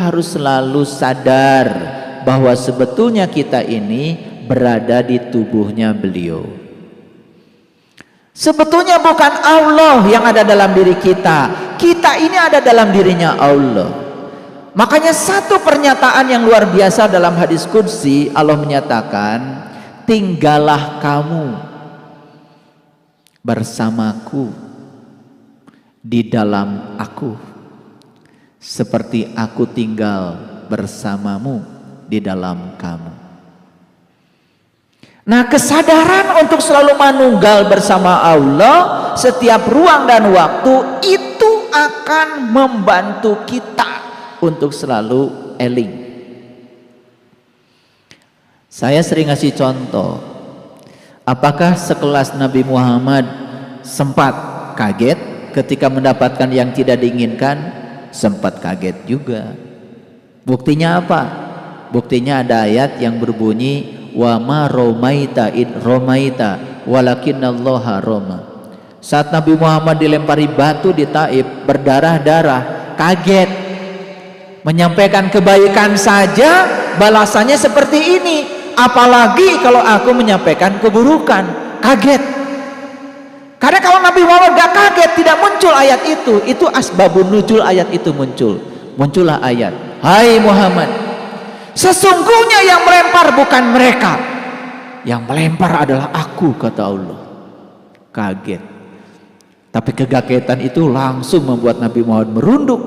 harus selalu sadar bahwa sebetulnya kita ini berada di tubuhnya beliau. Sebetulnya bukan Allah yang ada dalam diri kita, kita ini ada dalam dirinya Allah. Makanya satu pernyataan yang luar biasa dalam hadis qudsi, Allah menyatakan, tinggallah kamu bersamaku di dalam aku, seperti aku tinggal bersamamu di dalam kamu. Nah, kesadaran untuk selalu manunggal bersama Allah setiap ruang dan waktu itu akan membantu kita untuk selalu eling. Saya sering ngasih contoh, apakah sekelas Nabi Muhammad sempat kaget ketika mendapatkan yang tidak diinginkan? Sempat kaget juga. Buktinya apa? Buktinya ada ayat yang berbunyi, wa ma romaita id romaita walakinallaha roma. Saat Nabi Muhammad dilempari batu di Taif, berdarah-darah, kaget. Menyampaikan kebaikan saja balasannya seperti ini, apalagi kalau aku menyampaikan keburukan, kaget. Karena kalau Nabi Muhammad gak kaget, tidak muncul ayat itu asbabun nuzul ayat itu muncul. Muncullah ayat, hai Muhammad, sesungguhnya yang melempar bukan mereka, yang melempar adalah aku, kata Allah. Kaget. Tapi kegagetan itu langsung membuat Nabi Muhammad merunduk.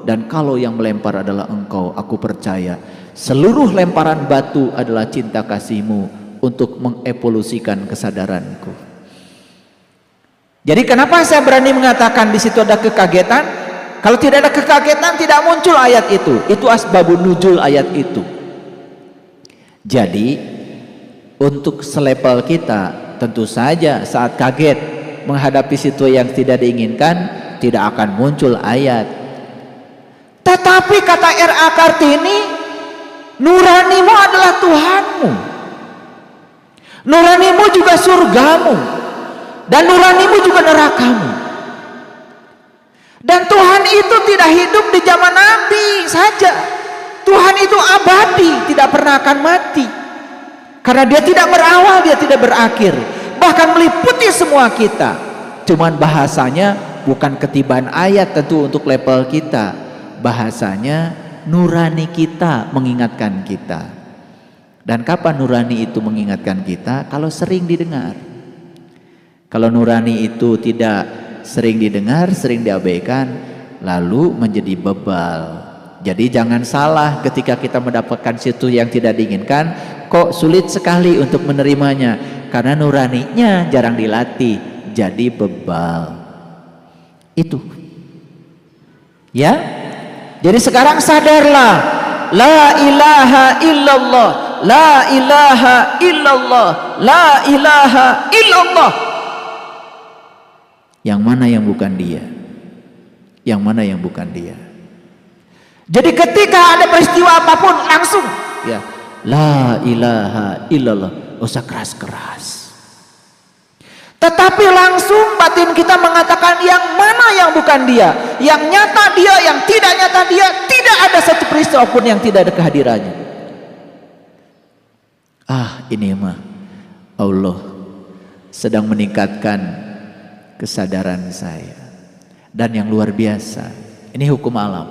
Dan kalau yang melempar adalah engkau, aku percaya seluruh lemparan batu adalah cinta kasihmu untuk mengevolusikan kesadaranku. Jadi kenapa saya berani mengatakan di situ ada kekagetan? Kalau tidak ada kekagetan, tidak muncul ayat itu. Itu asbabun nuzul ayat itu. Jadi untuk selevel kita, tentu saja saat kaget menghadapi situasi yang tidak diinginkan, tidak akan muncul ayat. Tetapi kata R.A. Kartini, nuranimu adalah Tuhanmu, nuranimu juga surgamu, dan nuranimu juga nerakamu. Dan Tuhan itu tidak hidup di zaman Nabi saja. Tuhan itu abadi, tidak pernah akan mati. Karena dia tidak berawal, dia tidak berakhir. Bahkan meliputi semua kita. Cuman bahasanya bukan ketiban ayat tentu untuk level kita. Bahasanya nurani kita mengingatkan kita. Dan kapan nurani itu mengingatkan kita? Kalau sering didengar. Kalau nurani itu tidak sering didengar, sering diabaikan, lalu menjadi bebal. Jadi jangan salah ketika kita mendapatkan situ yang tidak diinginkan, kok sulit sekali untuk menerimanya, karena nuraninya jarang dilatih, jadi bebal. Itu ya. Jadi sekarang sadarlah, la ilaha illallah, la ilaha illallah, la ilaha illallah. Yang mana yang bukan dia? Yang mana yang bukan dia? Jadi ketika ada peristiwa apapun langsung ya, la ilaha illallah, usah keras-keras. Tetapi langsung batin kita mengatakan yang mana yang bukan dia, yang nyata dia, yang tidak nyata dia. Tidak ada satu peristiwa pun yang tidak ada kehadirannya. Ini mah Allah sedang meningkatkan kesadaran saya. Dan yang luar biasa, ini hukum alam.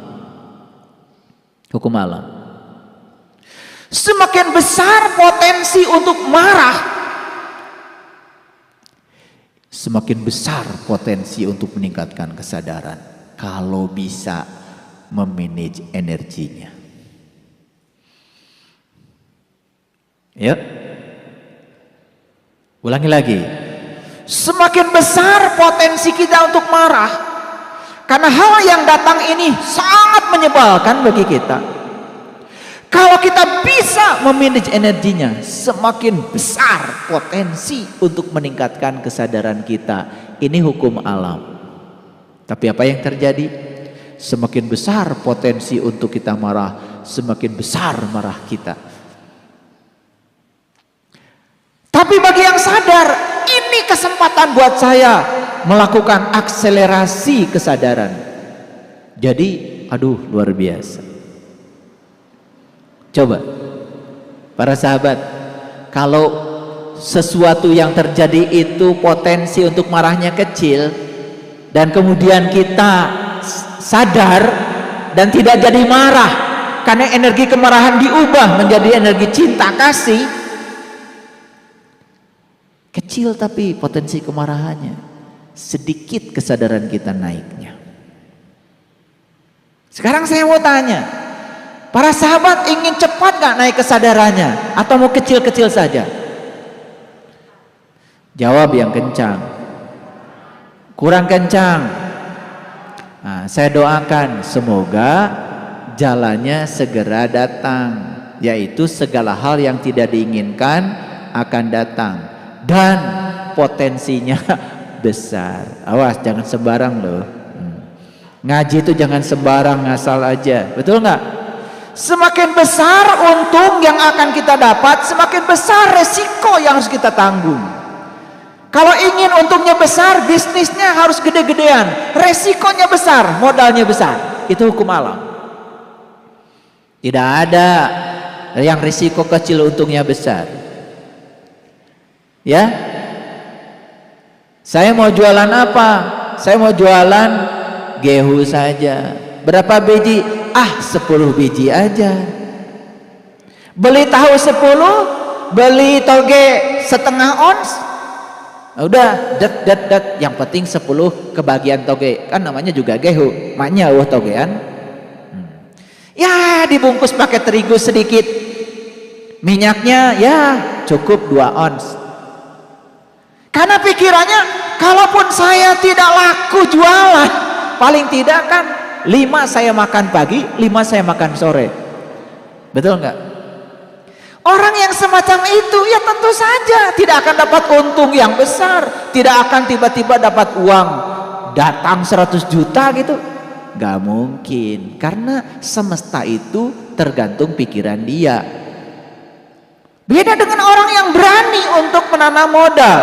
Hukum alam. Semakin besar potensi untuk marah, semakin besar potensi untuk meningkatkan kesadaran. Kalau bisa memanage energinya. Ya. Ulangi lagi. Semakin besar potensi kita untuk marah, karena hal yang datang ini sangat menyebalkan bagi kita. Kalau kita bisa memanage energinya, semakin besar potensi untuk meningkatkan kesadaran kita. Ini hukum alam. Tapi apa yang terjadi? Semakin besar potensi untuk kita marah, semakin besar marah kita. Tapi bagi yang sadar, ini kesempatan buat saya melakukan akselerasi kesadaran. Jadi, luar biasa. Coba para sahabat, kalau sesuatu yang terjadi itu potensi untuk marahnya kecil, dan kemudian kita sadar dan tidak jadi marah karena energi kemarahan diubah menjadi energi cinta kasih, kecil tapi potensi kemarahannya, sedikit kesadaran kita naiknya. Sekarang saya mau tanya, para sahabat ingin cepat gak naik kesadarannya atau mau kecil-kecil saja? Jawab yang kencang. Kurang kencang. Nah, saya doakan semoga jalannya segera datang, yaitu segala hal yang tidak diinginkan akan datang dan potensinya besar. Awas jangan sembarang loh. Ngaji itu jangan sembarang ngasal aja, betul nggak? Semakin besar untung yang akan kita dapat, semakin besar resiko yang harus kita tanggung. Kalau ingin untungnya besar, bisnisnya harus gede-gedean, resikonya besar, modalnya besar. Itu hukum alam. Tidak ada yang risiko kecil untungnya besar. Ya, saya mau jualan apa? Saya mau jualan gehu saja. Berapa biji? 10 biji aja. Beli tahu 10, beli toge setengah ons. Udah, dat. Yang penting 10 kebagian toge. Kan namanya juga gehu. Maknya togean. Ya, dibungkus pakai terigu sedikit. Minyaknya ya cukup 2 ons. Karena pikirannya, kalaupun saya tidak laku jualan, paling tidak kan 5 saya makan pagi, 5 saya makan sore. Betul nggak? Orang yang semacam itu ya tentu saja tidak akan dapat untung yang besar, tidak akan tiba-tiba dapat uang datang 100 juta gitu. Gak mungkin, karena semesta itu tergantung pikiran dia. Beda dengan orang yang berani untuk menanam modal.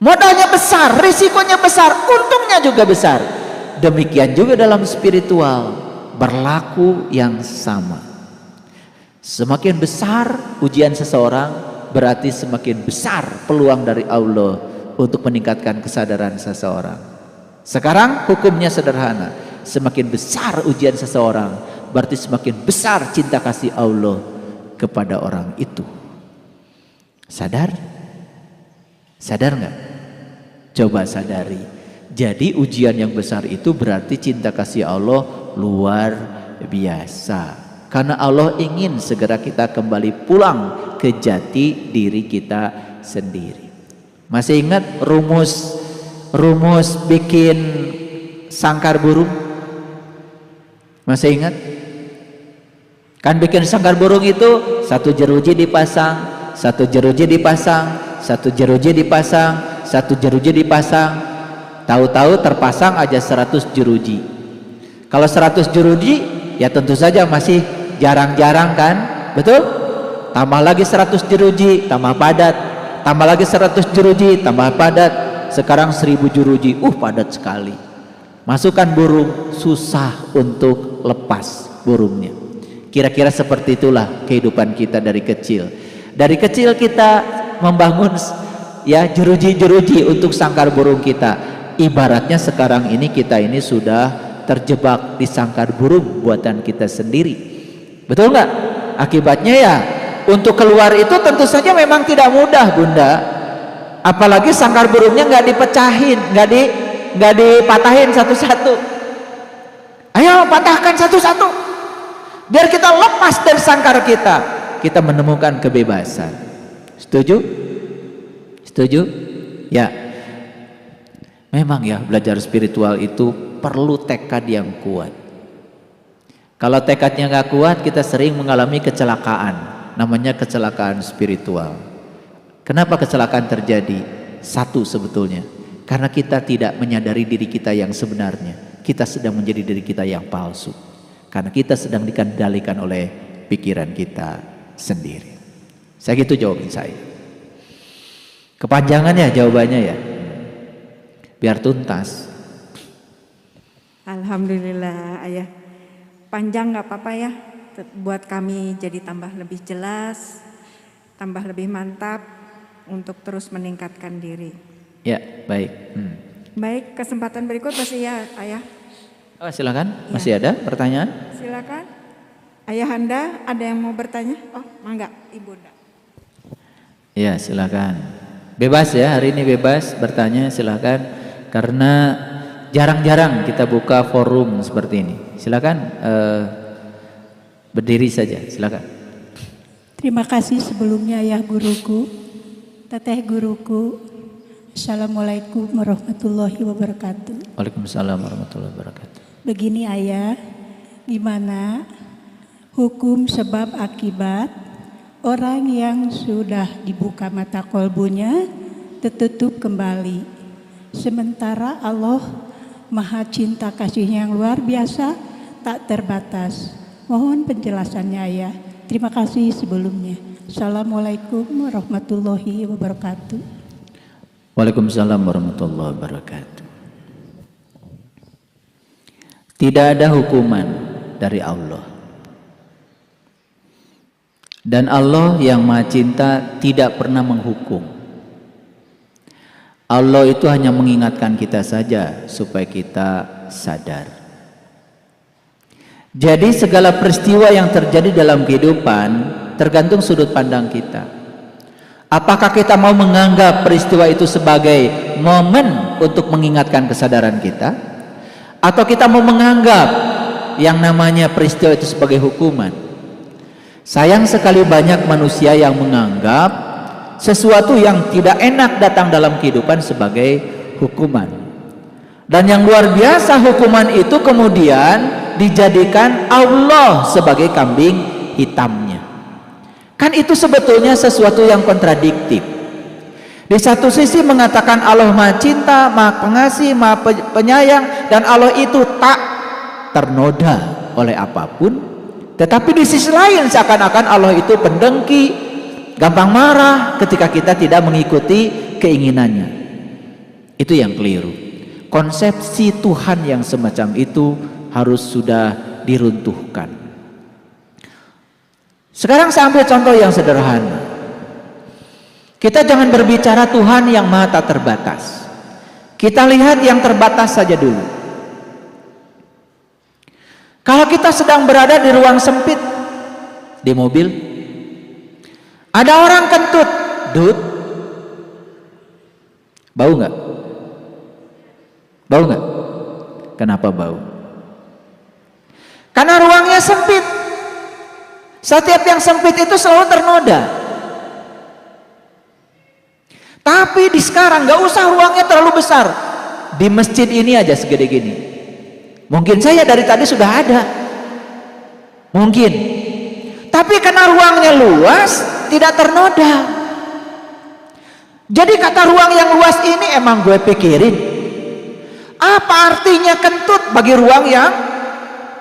Modalnya besar, risikonya besar, untungnya juga besar. Demikian juga dalam spiritual, berlaku yang sama. Semakin besar ujian seseorang, berarti semakin besar peluang dari Allah untuk meningkatkan kesadaran seseorang. Sekarang hukumnya sederhana, semakin besar ujian seseorang, berarti semakin besar cinta kasih Allah kepada orang itu. Sadar? Sadar nggak? Coba sadari. Jadi ujian yang besar itu berarti cinta kasih Allah luar biasa. Karena Allah ingin segera kita kembali pulang ke jati diri kita sendiri. Masih ingat rumus bikin sangkar burung? Masih ingat? Kan bikin sangkar burung itu 1 jeruji dipasang, 1 jeruji dipasang, 1 jeruji dipasang, 1 jeruji dipasang. Tahu-tahu terpasang aja 100 jeruji. Kalau 100 jeruji ya tentu saja masih jarang-jarang kan, betul? Tambah lagi 100 jeruji, tambah padat. Tambah lagi 100 jeruji, tambah padat. Sekarang 1000 jeruji, padat sekali. Masukkan burung, susah untuk lepas burungnya. Kira-kira seperti itulah kehidupan kita dari kecil. Dari kecil kita membangun ya jeruji-jeruji untuk sangkar burung kita. Ibaratnya sekarang ini kita ini sudah terjebak di sangkar burung buatan kita sendiri. Betul nggak? Akibatnya ya untuk keluar itu tentu saja memang tidak mudah, Bunda. Apalagi sangkar burungnya nggak dipecahin, nggak dipatahin satu-satu. Ayo patahkan satu-satu, biar kita lepas dari sangkar kita. Kita menemukan kebebasan. Setuju? Setuju? Ya. Memang ya belajar spiritual itu perlu tekad yang kuat. Kalau tekadnya nggak kuat, kita sering mengalami kecelakaan. Namanya kecelakaan spiritual. Kenapa kecelakaan terjadi? Satu sebetulnya, karena kita tidak menyadari diri kita yang sebenarnya. Kita sedang menjadi diri kita yang palsu. Karena kita sedang dikendalikan oleh pikiran kita sendiri. Saya gitu jawabin saya. Kepanjangan ya jawabannya ya. Biar tuntas. Alhamdulillah ayah. panjang nggak apa-apa ya, buat kami jadi tambah lebih jelas, tambah lebih mantap untuk terus meningkatkan diri. Ya, baik. Baik, kesempatan berikut masih ya, Ayah. Oh, silakan. Ya. Masih ada pertanyaan? Silakan. Ayahanda, ada yang mau bertanya? Oh, mangga, Ibunda. Ya, silakan. Bebas ya, hari ini bebas bertanya, silakan. Karena jarang-jarang kita buka forum seperti ini. Silakan berdiri saja, silakan. Terima kasih sebelumnya ya guruku, teteh guruku. Assalamualaikum warahmatullahi wabarakatuh. Waalaikumsalam warahmatullahi wabarakatuh. Begini Ayah, gimana hukum sebab akibat orang yang sudah dibuka mata kolbunya tertutup kembali, sementara Allah Maha Cinta kasihnya yang luar biasa tak terbatas. Mohon penjelasannya Ayah. Terima kasih sebelumnya. Assalamualaikum warahmatullahi wabarakatuh. Waalaikumsalam warahmatullahi wabarakatuh. Tidak ada hukuman dari Allah. Dan Allah yang Maha Cinta tidak pernah menghukum. Allah itu hanya mengingatkan kita saja supaya kita sadar. Jadi segala peristiwa yang terjadi dalam kehidupan tergantung sudut pandang kita. Apakah kita mau menganggap peristiwa itu sebagai momen untuk mengingatkan kesadaran kita? Atau kita mau menganggap yang namanya peristiwa itu sebagai hukuman? Sayang sekali banyak manusia yang menganggap sesuatu yang tidak enak datang dalam kehidupan sebagai hukuman. Dan yang luar biasa, hukuman itu kemudian dijadikan Allah sebagai kambing hitamnya. Kan itu sebetulnya sesuatu yang kontradiktif. Di satu sisi mengatakan Allah Maha Cinta, Maha Pengasih, Maha Penyayang, dan Allah itu tak ternoda oleh apapun. Tetapi di sisi lain seakan-akan Allah itu pendengki, gampang marah ketika kita tidak mengikuti keinginannya. Itu yang keliru. Konsepsi Tuhan yang semacam itu harus sudah diruntuhkan. Sekarang saya ambil contoh yang sederhana. Kita jangan berbicara Tuhan yang maha tak terbatas. Kita lihat yang terbatas saja dulu. Kalau kita sedang berada di ruang sempit, di mobil, ada orang kentut, Dut, bau nggak? Bau nggak? Kenapa bau? Karena ruangnya sempit. Setiap yang sempit itu selalu ternoda. Tapi di sekarang nggak usah ruangnya terlalu besar. Di masjid ini aja segede gini. Mungkin saya dari tadi sudah ada. Mungkin. Tapi karena ruangnya luas, tidak ternoda. Jadi kata ruang yang luas ini emang gue pikirin. Apa artinya kentut bagi ruang yang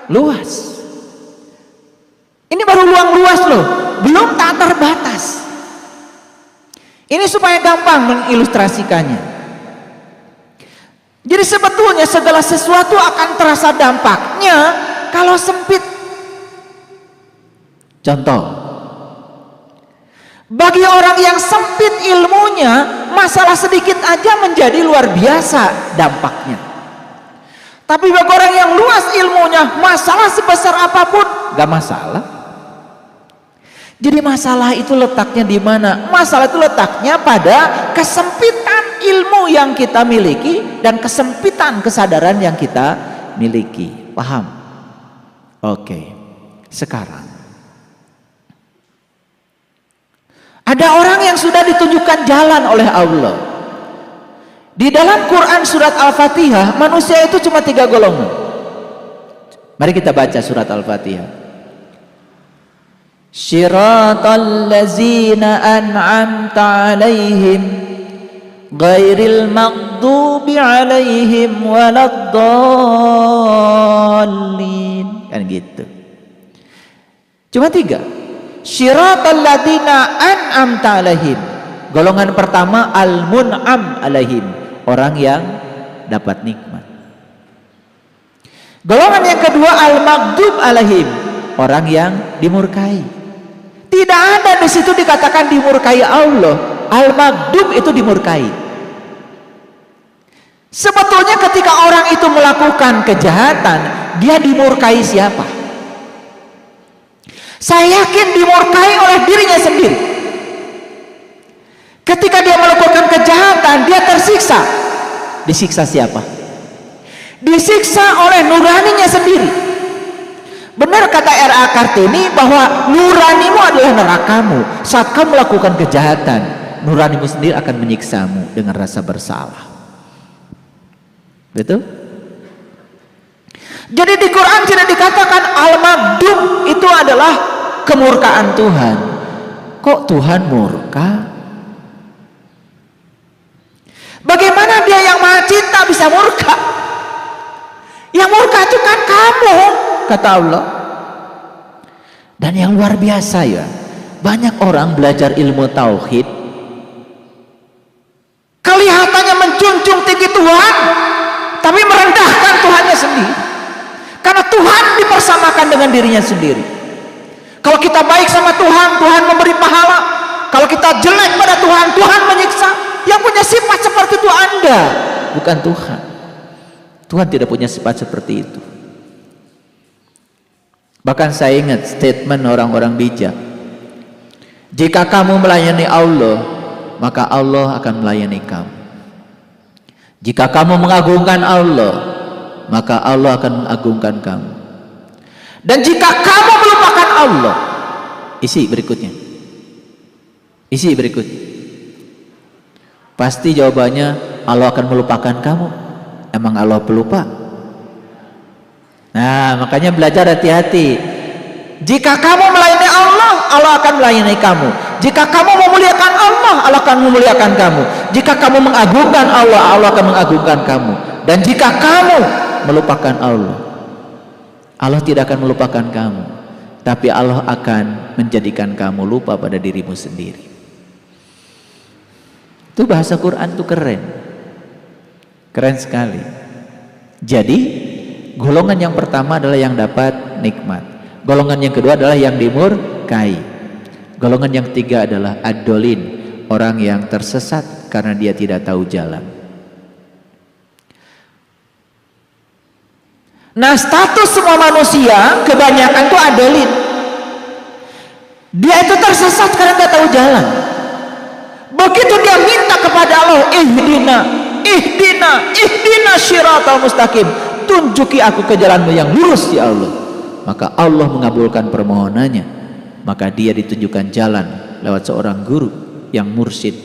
luas? Ini baru ruang luas loh, belum tak terbatas. Ini supaya gampang mengilustrasikannya. Jadi sebetulnya segala sesuatu akan terasa dampaknya kalau sempit. Contoh, bagi orang yang sempit ilmunya, masalah sedikit aja menjadi luar biasa dampaknya. Tapi bagi orang yang luas ilmunya, masalah sebesar apapun gak masalah. Jadi masalah itu letaknya di mana? Masalah itu letaknya pada kesempitan ilmu yang kita miliki dan kesempitan kesadaran yang kita miliki. Paham? Oke. Sekarang ada orang yang sudah ditunjukkan jalan oleh Allah. Di dalam Quran surat Al-Fatihah, manusia itu cuma 3 golongan. Mari kita baca surat Al-Fatihah. Syiratal ladzina an'amta 'alaihim ghairil maghdubi 'alaihim waladdallin. Kan gitu. Cuma 3. Syiratal ladzina an'amta 'alaihim. Golongan pertama al-mun'am 'alaihim, orang yang dapat nikmat. Golongan yang kedua al-maghdub alaihim, orang yang dimurkai. Tidak ada di situ dikatakan dimurkai Allah. Al-maghdub itu dimurkai. Sebetulnya ketika orang itu melakukan kejahatan, dia dimurkai siapa? Saya yakin dimurkai oleh dirinya sendiri. Ketika dia melakukan kejahatan, dia tersiksa. Disiksa siapa? Disiksa oleh nuraninya sendiri. Benar kata R.A. Kartini bahwa nuranimu adalah nerakamu. Saat kamu melakukan kejahatan, nuranimu sendiri akan menyiksamu dengan rasa bersalah. Betul? Jadi di Quran tidak dikatakan al-maghdub itu adalah kemurkaan Tuhan. Kok Tuhan murka? Bagaimana dia yang maha cinta bisa murka? Yang murka itu kan kamu, kata Allah. Dan yang luar biasa ya, banyak orang belajar ilmu tauhid kelihatannya menjunjung tinggi Tuhan, tapi merendahkan Tuhannya sendiri. Karena Tuhan dipersamakan dengan dirinya sendiri. Kalau kita baik sama Tuhan, Tuhan memberi pahala. Kalau kita jelek pada Tuhan, Tuhan menyiksa. Yang punya sifat seperti itu Anda, bukan Tuhan. Tuhan tidak punya sifat seperti itu. Bahkan saya ingat statement orang-orang bijak. Jika kamu melayani Allah, maka Allah akan melayani kamu. Jika kamu mengagungkan Allah, maka Allah akan mengagungkan kamu. Dan jika kamu melupakan Allah, isi berikutnya. Isi berikutnya. Pasti jawabannya Allah akan melupakan kamu. Emang Allah pelupa? Nah, makanya belajar hati-hati. Jika kamu melayani Allah, Allah akan melayani kamu. Jika kamu memuliakan Allah, Allah akan memuliakan kamu. Jika kamu mengagungkan Allah, Allah akan mengagungkan kamu. Dan jika kamu melupakan Allah, Allah tidak akan melupakan kamu, tapi Allah akan menjadikan kamu lupa pada dirimu sendiri. Itu bahasa Quran tuh keren. Keren sekali. Jadi golongan yang pertama adalah yang dapat nikmat. Golongan yang kedua adalah yang dimurkai. Golongan yang ketiga adalah ad-dolin, orang yang tersesat karena dia tidak tahu jalan. Nah, status semua manusia kebanyakan tuh ad-dolin. Dia itu tersesat karena tidak tahu jalan. Begitu dia minta kepada Allah, ihdina syiratal mustaqim, tunjuki aku ke jalanmu yang lurus ya Allah. Maka Allah mengabulkan permohonannya. Maka dia ditunjukkan jalan lewat seorang guru yang mursyid.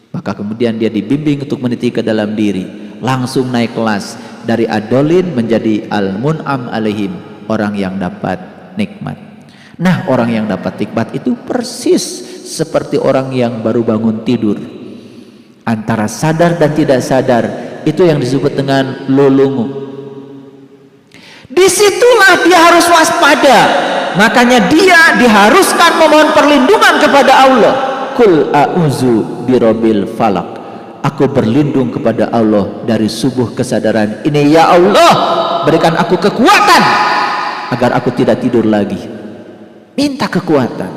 Maka kemudian dia dibimbing untuk meniti ke dalam diri, langsung naik kelas dari adolin menjadi al-mun'am alaihim, orang yang dapat nikmat. Nah, orang yang dapat nikmat itu persis seperti orang yang baru bangun tidur, antara sadar dan tidak sadar. Itu yang disebut dengan lulungu. Disitulah dia harus waspada. Makanya dia diharuskan memohon perlindungan kepada Allah. Kul a'udzu birabbil falak, aku berlindung kepada Allah dari subuh kesadaran ini. Ya Allah, berikan aku kekuatan agar aku tidak tidur lagi. Minta kekuatan.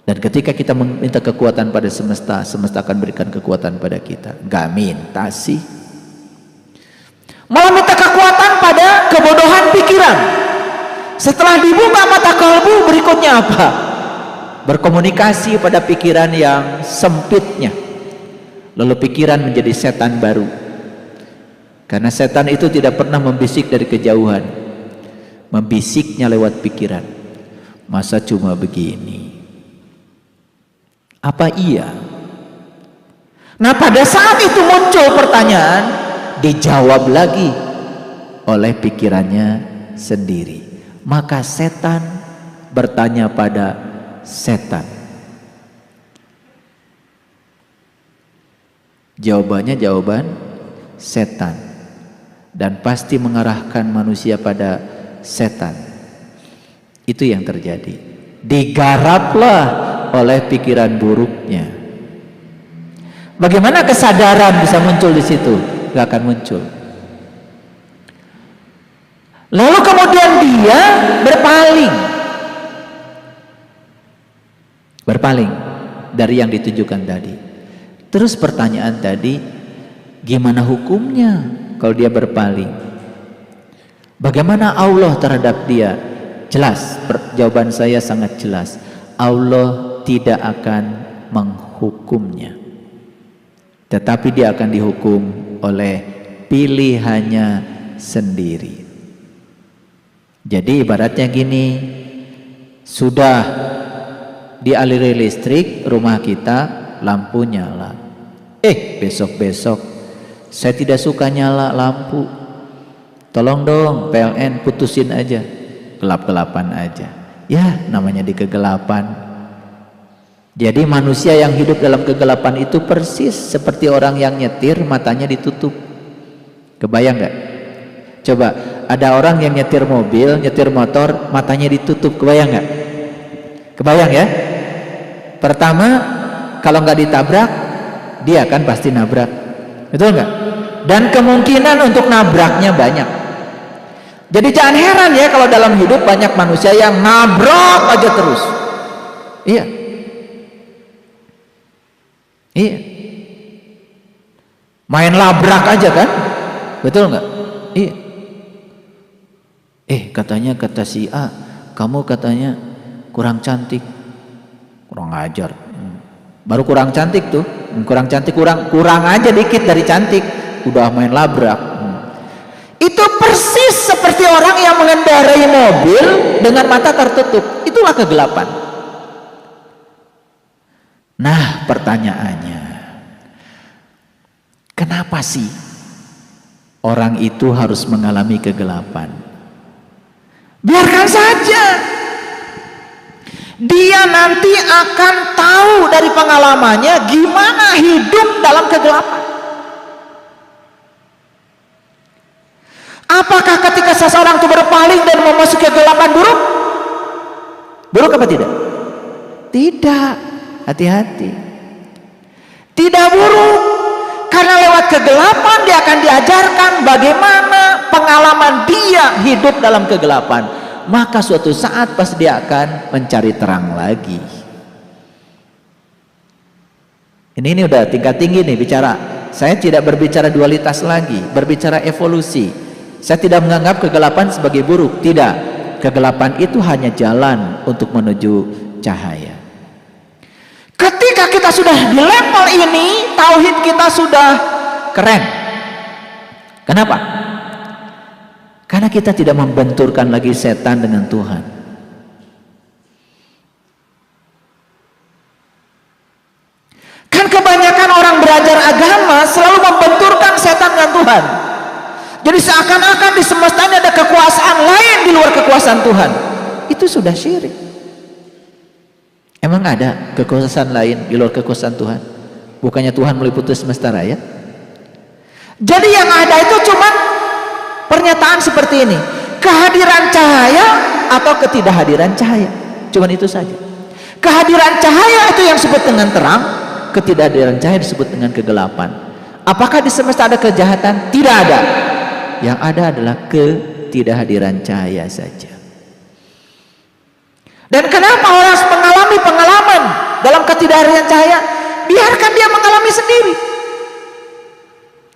Dan ketika kita meminta kekuatan pada semesta, semesta akan berikan kekuatan pada kita. Gak minta sih, malah minta kekuatan pada kebodohan pikiran. Setelah dibuka mata kalbu, berikutnya apa? Berkomunikasi pada pikiran yang sempitnya. Lalu pikiran menjadi setan baru. Karena setan itu tidak pernah membisik dari kejauhan, membisiknya lewat pikiran. Masa cuma begini? Apa iya? Nah, pada saat itu muncul pertanyaan, dijawab lagi oleh pikirannya sendiri. Maka setan bertanya pada setan. Jawabannya jawaban setan, dan pasti mengarahkan manusia pada setan. Itu yang terjadi. Digaraplah oleh pikiran buruknya. Bagaimana kesadaran bisa muncul di situ? Gak akan muncul. Lalu kemudian dia berpaling dari yang ditujukan tadi. Terus pertanyaan tadi, gimana hukumnya kalau dia berpaling? Bagaimana Allah terhadap dia? Jelas, jawaban saya sangat jelas. Allah tidak akan menghukumnya, tetapi dia akan dihukum oleh pilihannya sendiri. Jadi ibaratnya gini, sudah dialiri listrik rumah kita, lampu nyala. Besok-besok saya tidak suka nyala lampu, tolong dong PLN putusin aja, gelap-gelapan aja. Ya namanya di kegelapan. Jadi manusia yang hidup dalam kegelapan itu persis seperti orang yang nyetir matanya ditutup. Kebayang nggak? Coba ada orang yang nyetir mobil, nyetir motor, matanya ditutup, kebayang nggak? Kebayang ya? Pertama, kalau nggak ditabrak, dia kan pasti nabrak, betul nggak? Dan kemungkinan untuk nabraknya banyak. Jadi jangan heran ya kalau dalam hidup banyak manusia yang nabrak aja terus. Iya. Main labrak aja kan? Betul nggak? Iya. Katanya kata si A, kamu katanya kurang cantik. Kurang ajar. Baru kurang cantik tuh. Kurang cantik, kurang aja dikit dari cantik. Udah main labrak. Itu persis seperti orang yang mengendarai mobil dengan mata tertutup. Itulah kegelapan. Nah, pertanyaannya, kenapa sih orang itu harus mengalami kegelapan? Biarkan saja. Dia nanti akan tahu dari pengalamannya gimana hidup dalam kegelapan. Apakah ketika seseorang itu berpaling dan memasuki kegelapan buruk? Buruk apa tidak? Tidak. Hati-hati. Tidak buruk. Karena lewat kegelapan dia akan diajarkan bagaimana pengalaman dia hidup dalam kegelapan. Maka suatu saat pasti dia akan mencari terang lagi. Ini udah tingkat tinggi nih bicara. Saya tidak berbicara dualitas lagi, berbicara evolusi. Saya tidak menganggap kegelapan sebagai buruk, tidak. Kegelapan itu hanya jalan untuk menuju cahaya. Ketika kita sudah di level ini, tauhid kita sudah keren. Kenapa? Karena kita tidak membenturkan lagi setan dengan Tuhan. Kan kebanyakan orang belajar agama selalu membenturkan setan dengan Tuhan. Jadi seakan-akan di semesta ini ada kekuasaan lain di luar kekuasaan Tuhan. Itu sudah syirik. Emang ada kekuasaan lain di luar kekuasaan Tuhan? Bukannya Tuhan meliputi semesta raya? Jadi yang ada itu cuma pernyataan seperti ini. Kehadiran cahaya atau ketidakhadiran cahaya. Cuman itu saja. Kehadiran cahaya itu yang disebut dengan terang. Ketidakhadiran cahaya disebut dengan kegelapan. Apakah di semesta ada kejahatan? Tidak ada. Yang ada adalah ketidakhadiran cahaya saja. Dan kenapa orang harus mengalami pengalaman dalam ketidakhadiran cahaya? Biarkan dia mengalami sendiri.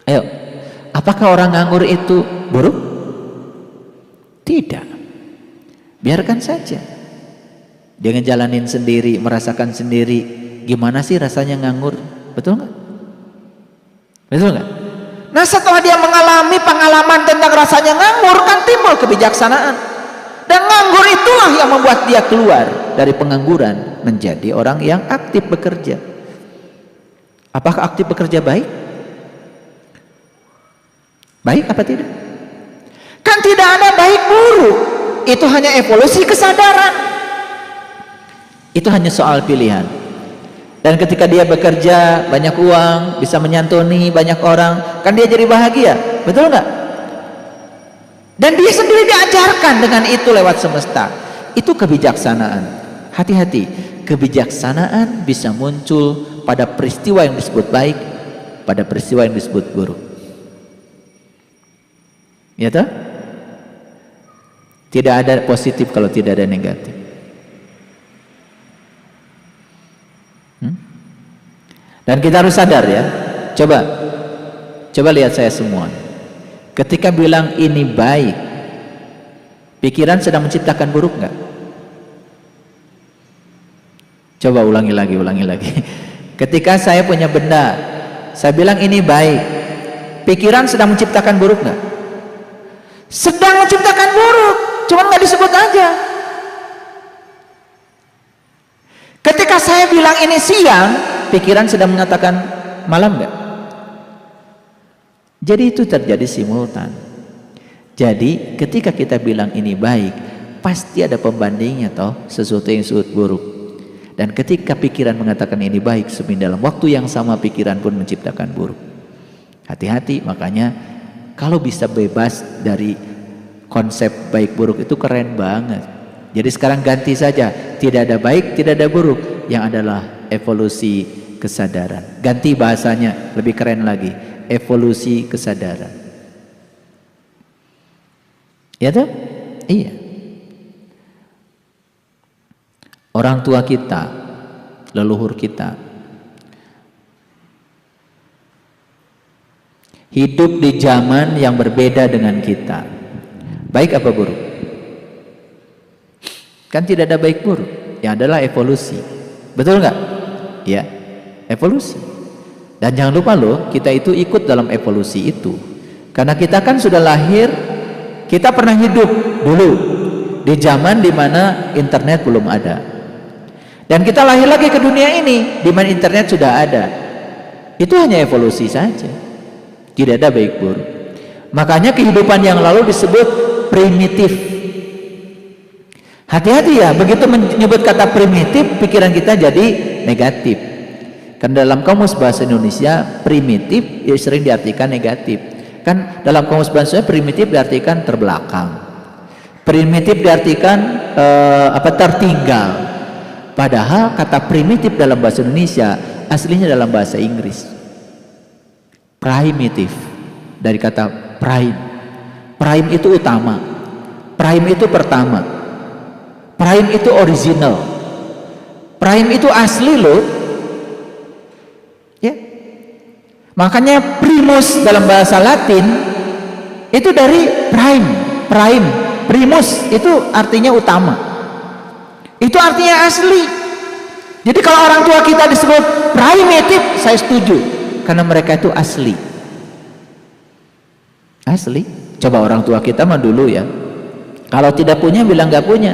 Ayo, apakah orang nganggur itu buruk? Tidak. Biarkan saja. Dia ngejalanin sendiri, merasakan sendiri. Gimana sih rasanya nganggur? Betul nggak? Betul nggak? Nah setelah dia mengalami pengalaman tentang rasanya nganggur, kan timbul kebijaksanaan. Dan nganggur itulah yang membuat dia keluar dari pengangguran menjadi orang yang aktif bekerja. Apakah aktif bekerja baik? Baik apa tidak? Kan tidak ada baik buruk. Itu hanya evolusi kesadaran. Itu hanya soal pilihan. Dan ketika dia bekerja banyak uang, bisa menyantuni banyak orang, kan dia jadi bahagia, betul nggak? Dan dia sendiri diajarkan dengan itu lewat semesta. Itu kebijaksanaan. Hati-hati, kebijaksanaan bisa muncul pada peristiwa yang disebut baik, pada peristiwa yang disebut buruk. Ya toh? Tidak ada positif kalau tidak ada negatif. Dan kita harus sadar ya. Coba lihat saya semua. Ketika bilang ini baik, pikiran sedang menciptakan buruk nggak? Coba ulangi lagi. Ketika saya punya benda, saya bilang ini baik, pikiran sedang menciptakan buruk nggak? Sedang menciptakan buruk, cuma nggak disebut aja. Ketika saya bilang ini siang, pikiran sedang mengatakan malam nggak? Jadi itu terjadi simultan. Jadi ketika kita bilang ini baik, pasti ada pembandingnya toh, sesuatu yang disebut buruk. Dan ketika pikiran mengatakan ini baik, sebenarnya dalam waktu yang sama pikiran pun menciptakan buruk. Hati-hati, makanya kalau bisa bebas dari konsep baik buruk itu keren banget. Jadi sekarang ganti saja, tidak ada baik, tidak ada buruk, yang adalah evolusi kesadaran. Ganti bahasanya, lebih keren lagi, evolusi kesadaran. Ya tuh? Iya. Orang tua kita, leluhur kita, hidup di zaman yang berbeda dengan kita. Baik apa buruk? Kan tidak ada baik buruk, yang adalah evolusi. Betul nggak? Ya, evolusi. Dan jangan lupa loh, kita itu ikut dalam evolusi itu. Karena kita kan sudah lahir, kita pernah hidup dulu di zaman dimana internet belum ada. Dan kita lahir lagi ke dunia ini di mana internet sudah ada. Itu hanya evolusi saja. Tidak ada baik buruk. Makanya kehidupan yang lalu disebut primitif. Hati-hati ya, begitu menyebut kata primitif, pikiran kita jadi negatif. Karena dalam kamus bahasa Indonesia, primitif ya sering diartikan negatif. Kan dalam kamus bahasa Indonesia, primitif diartikan terbelakang. Primitif diartikan tertinggal. Padahal kata primitif dalam bahasa Indonesia aslinya dalam bahasa Inggris. Primitive, dari kata prime. Prime itu utama. Prime itu pertama. Prime itu original. Prime itu asli loh. Ya. Makanya primus dalam bahasa Latin itu dari prime. Prime, primus itu artinya utama. Itu artinya asli. Jadi kalau orang tua kita disebut primitive, saya setuju. Karena mereka itu asli. Asli. Coba orang tua kita mah dulu ya. Kalau tidak punya bilang gak punya.